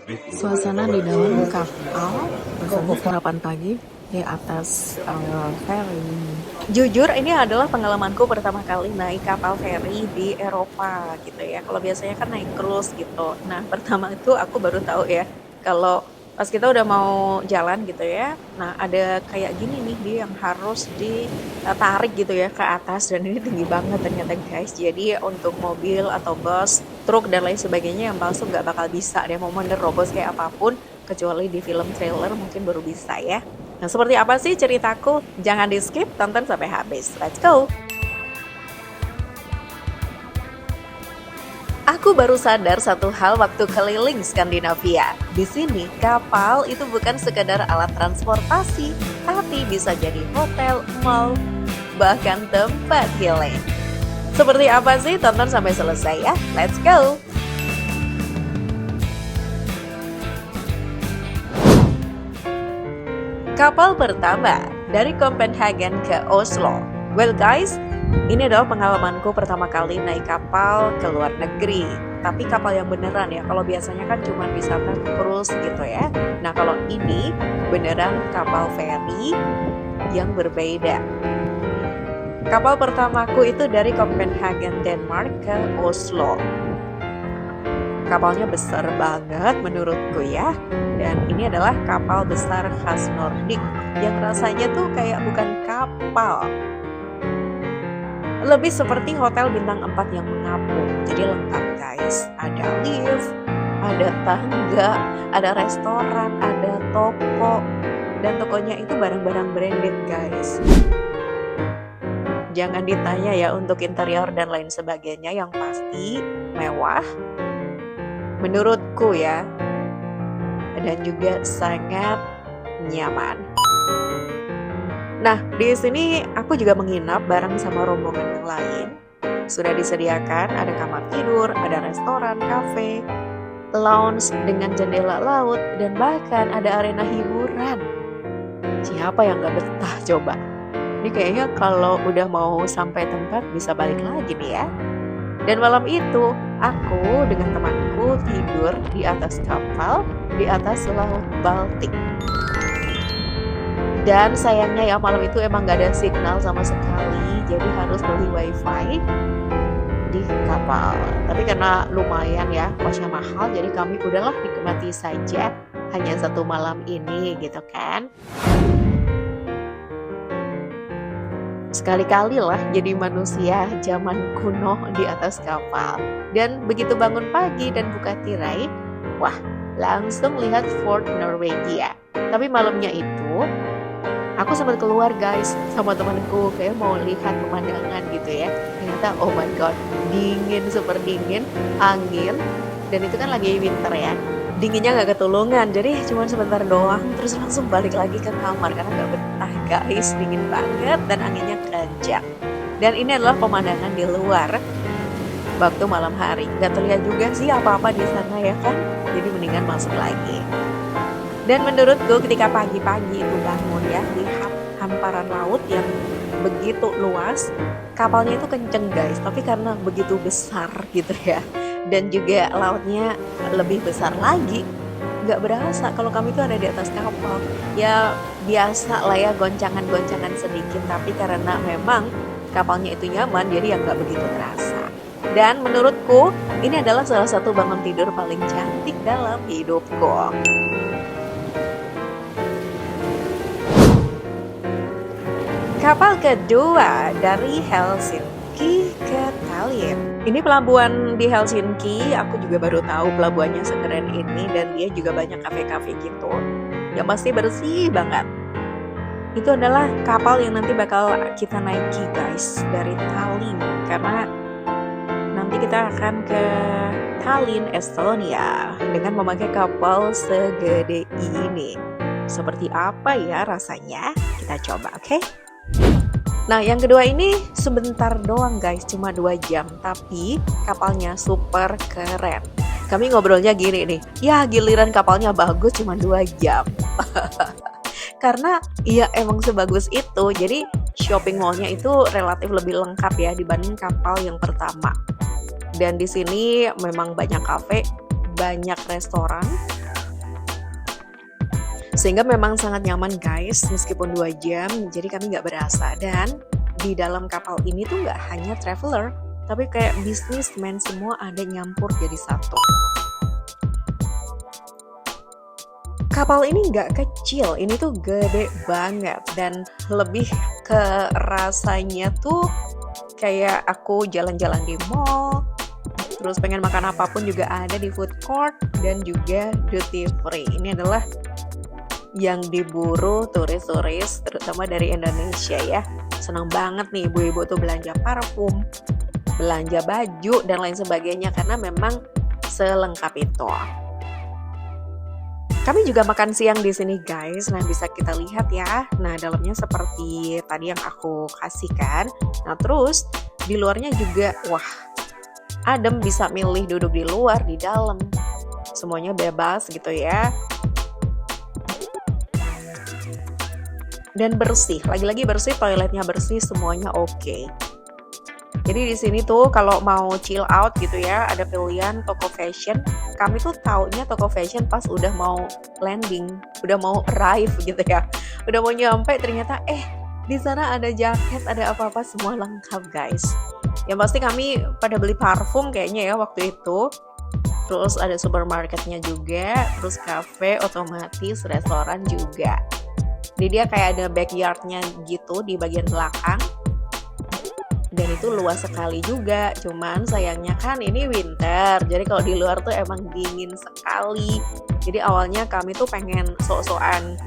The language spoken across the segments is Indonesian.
Suasana di dalam kapal bersama sarapan pagi di atas ferry. Jujur ini adalah pengalamanku pertama kali naik kapal feri di Eropa gitu ya. Kalau biasanya kan naik cruise gitu. Nah, pertama itu aku baru tahu ya kalau pas kita udah mau jalan gitu ya. Nah, ada kayak gini nih dia yang harus ditarik gitu ya ke atas dan ini tinggi banget ternyata guys. Jadi untuk mobil atau bus, truk dan lain sebagainya yang palsu nggak bakal bisa deh mau menerobos kayak apapun kecuali di film trailer mungkin baru bisa ya. Nah, seperti apa sih ceritaku? Jangan di-skip, tonton sampai habis. Let's go! Aku baru sadar satu hal waktu keliling Skandinavia. Di sini, kapal itu bukan sekadar alat transportasi, tapi bisa jadi hotel, mall, bahkan tempat healing. Seperti apa sih? Tonton sampai selesai ya. Let's go! Kapal pertama dari Copenhagen ke Oslo. Well guys, ini adalah pengalamanku pertama kali naik kapal ke luar negeri. Tapi kapal yang beneran ya, kalau biasanya kan cuma wisata cruise gitu ya. Nah kalau ini beneran kapal feri yang berbeda. Kapal pertamaku itu dari Copenhagen, Denmark ke Oslo. Kapalnya besar banget menurutku ya. Dan ini adalah kapal besar khas Nordik yang rasanya tuh kayak bukan kapal. Lebih seperti hotel bintang 4 yang mengapung. Jadi lengkap guys. Ada lift, ada tangga, ada restoran, ada toko. Dan tokonya itu barang-barang branded guys. Jangan ditanya ya untuk interior dan lain sebagainya, yang pasti mewah menurutku ya, dan juga sangat nyaman. Nah, di sini aku juga menginap bareng sama rombongan yang lain. Sudah disediakan ada kamar tidur, ada restoran, kafe, lounge dengan jendela laut, dan bahkan ada arena hiburan. Siapa yang gak betah coba? Ini kayaknya kalau udah mau sampai tempat bisa balik lagi nih ya. Dan malam itu, aku dengan temanku tidur di atas kapal, di atas laut Baltik. Dan sayangnya ya malam itu emang gak ada signal sama sekali, jadi harus beli wifi di kapal. Tapi karena lumayan ya, kosnya mahal, jadi kami udahlah nikmati saja hanya satu malam ini gitu kan. Sekali-kali lah jadi manusia zaman kuno di atas kapal. Dan begitu bangun pagi dan buka tirai, wah langsung lihat Fort Norwegia. Tapi malamnya itu, aku sempat keluar guys sama temanku kayak mau lihat pemandangan gitu ya. Ternyata oh my god, dingin super dingin, angin, dan itu kan lagi winter ya. Dinginnya gak ketulungan, jadi cuma sebentar doang terus langsung balik lagi ke kamar karena gak betah guys, dingin banget dan anginnya kencang. Dan ini adalah pemandangan di luar waktu malam hari, gak terlihat juga sih apa-apa di sana ya kan, jadi mendingan masuk lagi. Dan menurutku ketika pagi-pagi itu bangun ya, lihat hamparan laut yang begitu luas, kapalnya itu kenceng guys, tapi karena begitu besar gitu ya, dan juga lautnya lebih besar lagi, nggak berasa kalau kami itu ada di atas kapal. Ya biasa lah ya, goncangan-goncangan sedikit, tapi karena memang kapalnya itu nyaman jadi ya nggak begitu terasa. Dan menurutku ini adalah salah satu bangun tidur paling cantik dalam hidupku. Kapal kedua dari Helsinki ke Tallinn. Ini pelabuhan di Helsinki, aku juga baru tahu pelabuhannya sekeren ini, dan dia juga banyak kafe-kafe gitu. Yang pasti bersih banget. Itu adalah kapal yang nanti bakal kita naiki guys dari Tallinn, karena nanti kita akan ke Tallinn, Estonia dengan memakai kapal segede ini. Seperti apa ya rasanya? Kita coba, oke? Nah yang kedua ini sebentar doang guys, cuma 2 jam, tapi kapalnya super keren. Kami ngobrolnya gini nih, ya giliran kapalnya bagus cuma 2 jam. Karena ya emang sebagus itu, jadi shopping mallnya itu relatif lebih lengkap ya dibanding kapal yang pertama. Dan di sini memang banyak kafe, banyak restoran, Sehingga memang sangat nyaman guys, meskipun 2 jam, jadi kami nggak berasa. Dan di dalam kapal ini tuh nggak hanya traveler, tapi kayak businessman semua ada nyampur jadi satu. Kapal ini nggak kecil, ini tuh gede banget dan lebih ke rasanya tuh kayak aku jalan-jalan di mall, terus pengen makan apapun juga ada di food court dan juga duty free. Ini adalah yang diburu turis-turis terutama dari Indonesia ya. Senang banget nih ibu-ibu tuh belanja parfum, belanja baju dan lain sebagainya karena memang selengkap itu. Kami juga makan siang di sini guys. Nah, bisa kita lihat ya. Nah, dalamnya seperti tadi yang aku kasihkan. Nah, terus di luarnya juga wah, adem, bisa milih duduk di luar, di dalam. Semuanya bebas gitu ya. Dan bersih, lagi-lagi bersih, toiletnya bersih, semuanya oke. Jadi di sini tuh kalau mau chill out gitu ya, ada pilihan toko fashion. Kami tuh taunya toko fashion pas udah mau landing, udah mau arrive gitu ya. Udah mau nyampe ternyata di sana ada jaket, ada apa-apa semua lengkap guys. Yang pasti kami pada beli parfum kayaknya ya waktu itu. Terus ada supermarketnya juga, terus cafe otomatis, restoran juga. Jadi dia kayak ada backyardnya gitu di bagian belakang. Dan itu luas sekali juga. Cuman sayangnya kan ini winter. Jadi kalau di luar tuh emang dingin sekali. Jadi awalnya kami tuh pengen sok-sokan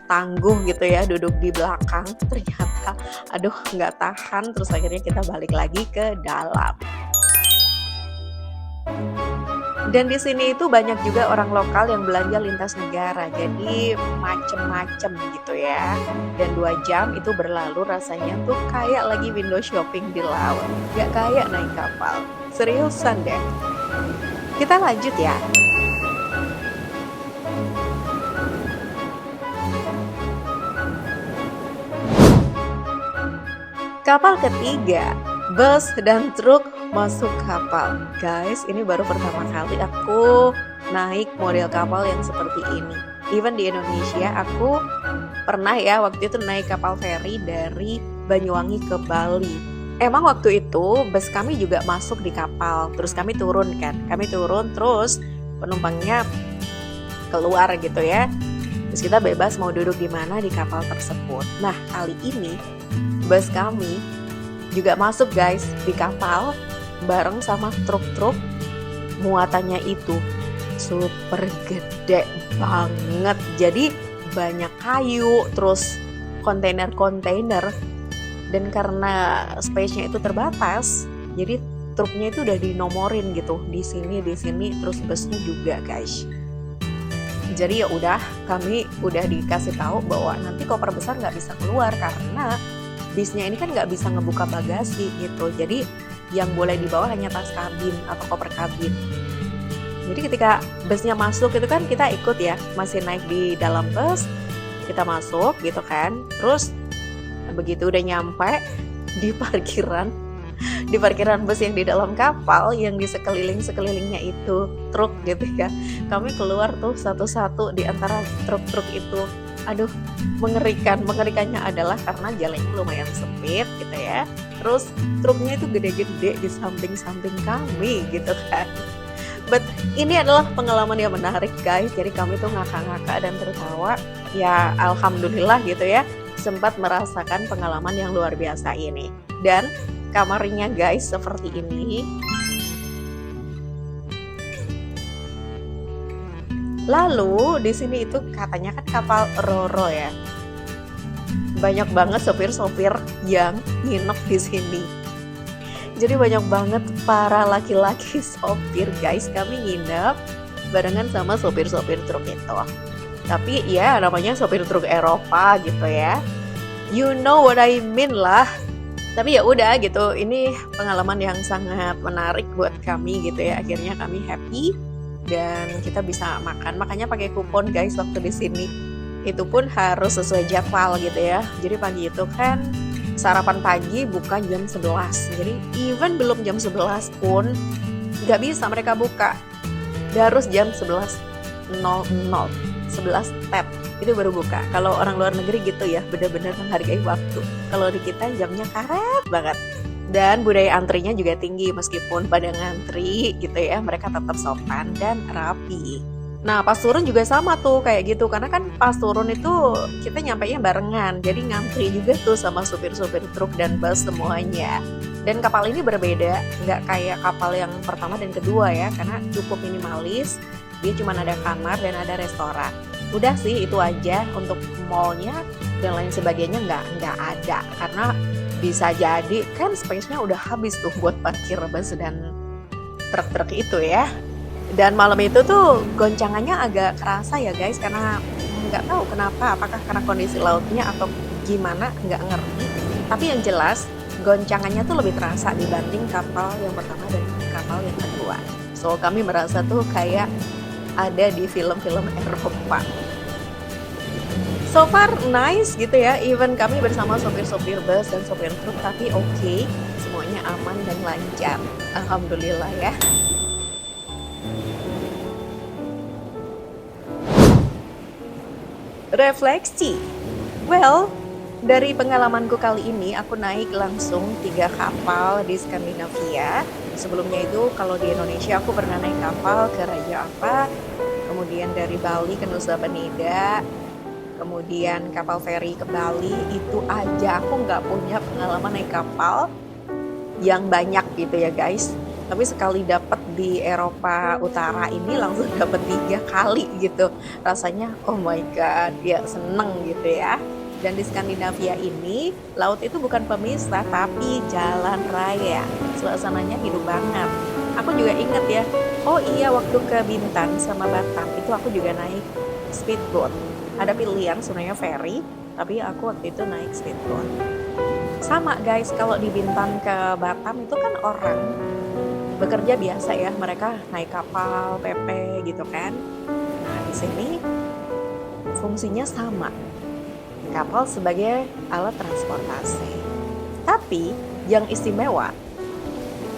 tangguh gitu ya, duduk di belakang. Ternyata aduh nggak tahan. Terus akhirnya kita balik lagi ke dalam. Dan di sini itu banyak juga orang lokal yang belanja lintas negara, jadi macem-macem gitu ya. Dan 2 jam itu berlalu rasanya tuh kayak lagi window shopping di laut, gak kayak naik kapal. Seriusan deh. Kita lanjut ya. Kapal ketiga, bus dan truk masuk kapal. Guys, ini baru pertama kali aku naik model kapal yang seperti ini. Even di Indonesia, aku pernah ya waktu itu naik kapal feri dari Banyuwangi ke Bali. Emang waktu itu bus kami juga masuk di kapal, terus kami turun kan. Kami turun, terus penumpangnya keluar gitu ya. Terus kita bebas mau duduk di mana di kapal tersebut. Nah, kali ini bus kami juga masuk guys di kapal bareng sama truk-truk. Muatannya itu super gede banget, jadi banyak kayu, terus kontainer-kontainer, dan karena space-nya itu terbatas, jadi truknya itu udah dinomorin gitu, di sini, terus busnya juga guys. Jadi ya udah, kami udah dikasih tahu bahwa nanti koper besar nggak bisa keluar karena bisnya ini kan nggak bisa ngebuka bagasi gitu. Jadi yang boleh dibawa hanya tas kabin atau koper kabin. Jadi ketika busnya masuk itu kan kita ikut ya, masih naik di dalam bus, kita masuk gitu kan. Terus begitu udah nyampe di parkiran bus yang di dalam kapal, yang di sekelilingnya itu truk gitu ya. Kami keluar tuh satu-satu di antara truk-truk itu. Aduh, mengerikannya adalah karena jalannya lumayan sempit gitu ya. Terus truknya itu gede-gede di samping-samping kami gitu kan. But ini adalah pengalaman yang menarik guys. Jadi kami tuh ngakak-ngakak dan tertawa. Ya alhamdulillah gitu ya, sempat merasakan pengalaman yang luar biasa ini. Dan kamarnya guys seperti ini. Lalu di sini itu katanya kan kapal Roro ya. Banyak banget sopir-sopir yang nginep di sini. Jadi banyak banget para laki-laki sopir guys. Kami nginep barengan sama sopir-sopir truk itu. Tapi ya namanya sopir truk Eropa gitu ya. You know what I mean lah. Tapi ya udah gitu. Ini pengalaman yang sangat menarik buat kami gitu ya. Akhirnya kami happy. Dan kita bisa makan, makanya pakai kupon guys waktu di sini. Itu pun harus sesuai jadwal gitu ya. Jadi pagi itu kan sarapan pagi buka jam 11. Jadi even belum jam 11 pun nggak bisa mereka buka. Dia harus jam 11.00, 11 tap. itu baru buka. Kalau orang luar negeri gitu ya, benar-benar menghargai waktu. Kalau di kita jamnya karet banget. Dan budaya antrinya juga tinggi, meskipun pada ngantri gitu ya, mereka tetap sopan dan rapi. Nah, pas turun juga sama tuh kayak gitu, karena kan pas turun itu kita nyampainya barengan, jadi ngantri juga tuh sama supir-supir truk dan bus semuanya. Dan kapal ini berbeda, nggak kayak kapal yang pertama dan kedua ya, karena cukup minimalis, dia cuma ada kamar dan ada restoran. Udah sih itu aja, untuk mallnya dan lain sebagainya nggak ada, karena bisa jadi kan space-nya udah habis tuh buat parkir bus dan truk-truk itu ya. Dan malam itu tuh goncangannya agak kerasa ya guys, karena nggak tahu kenapa, apakah karena kondisi lautnya atau gimana, nggak ngerti. Tapi yang jelas goncangannya tuh lebih terasa dibanding kapal yang pertama dan kapal yang kedua. So kami merasa tuh kayak ada di film-film Eropa. So far nice gitu ya, even kami bersama sopir-sopir bus dan sopir truk, tapi oke, semuanya aman dan lancar. Alhamdulillah ya. Refleksi. Well, dari pengalamanku kali ini aku naik langsung 3 kapal di Skandinavia. Sebelumnya itu kalau di Indonesia aku pernah naik kapal ke Raja Ampat, kemudian dari Bali ke Nusa Penida, kemudian kapal feri ke Bali. Itu aja aku nggak punya pengalaman naik kapal yang banyak gitu ya guys. Tapi sekali dapat di Eropa Utara ini langsung dapat 3 kali gitu. Rasanya oh my god, ya seneng gitu ya. Dan di Skandinavia ini laut itu bukan pemisah tapi jalan raya. Suasananya hidup banget. Aku juga inget ya, oh iya waktu ke Bintan sama Batam itu aku juga naik speedboat. Ada pilihan sebenarnya ferry, tapi aku waktu itu naik speedboat. Sama guys, kalau di Bintan ke Batam itu kan orang bekerja biasa ya, mereka naik kapal, PP gitu kan. Nah di sini fungsinya sama, kapal sebagai alat transportasi. Tapi yang istimewa,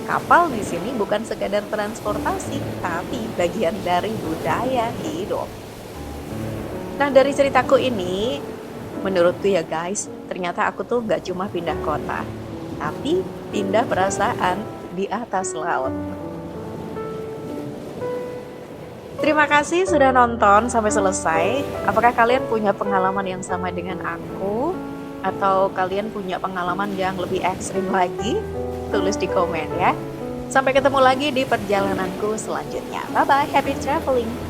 kapal di sini bukan sekadar transportasi, tapi bagian dari budaya hidup. Nah dari ceritaku ini, menurutku ya guys, ternyata aku tuh gak cuma pindah kota, tapi pindah perasaan di atas laut. Terima kasih sudah nonton sampai selesai. Apakah kalian punya pengalaman yang sama dengan aku? Atau kalian punya pengalaman yang lebih ekstrim lagi? Tulis di komen ya. Sampai ketemu lagi di perjalananku selanjutnya. Bye-bye, happy traveling!